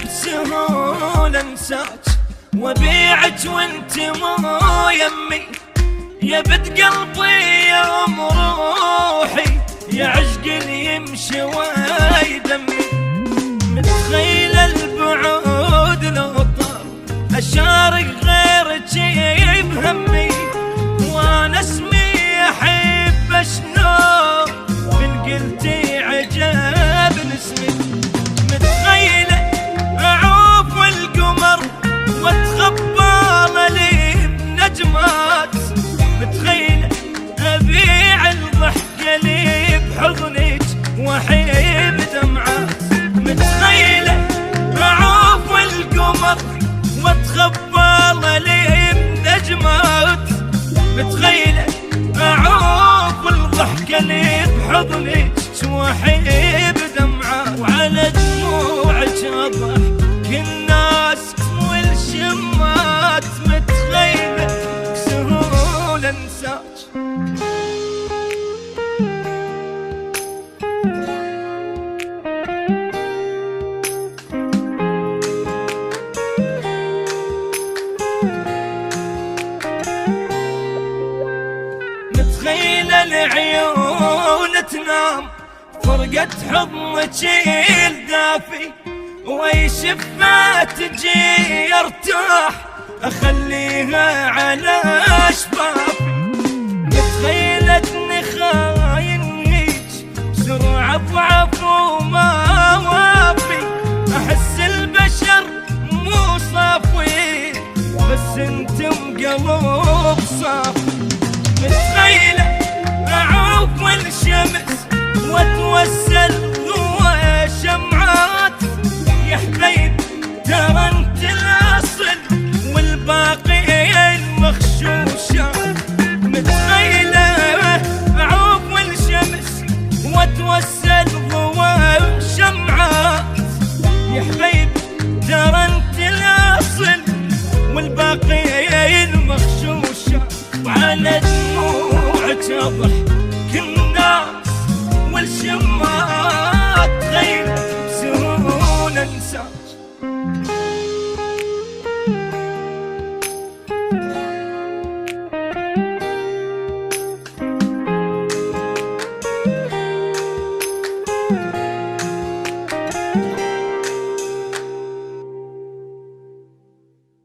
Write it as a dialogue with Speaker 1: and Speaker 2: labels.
Speaker 1: بالسهولة انساك وبيعك وانت مو يمي، يا بد قلبي يا ام روحي، يا عشق اللي يمشي ويدمي. متخيل البعود لو طار اشارك غيرك بهمي، وانا اسمي احب اشنو من قلتي عجبني اسمي. متخيله اعوف القمر واتخبى لي بنجمات، متخيله ابيع الضحكه لي بحضنك واحب دمعات. متخيله اعوف القمر واتخبى لي بنجمات، متخيله اعوف الضحكه لي بحضنك واحب دمعات. وعلى دموعك اضحك الناس والشمات، متخيله بسهوله انساك. متخيله العيون تنام فرقت حضنك الدافي، وي شفة تجي ارتاح اخليها على شفافي. متخيلتني خاين هيج بسرعة ضعف وما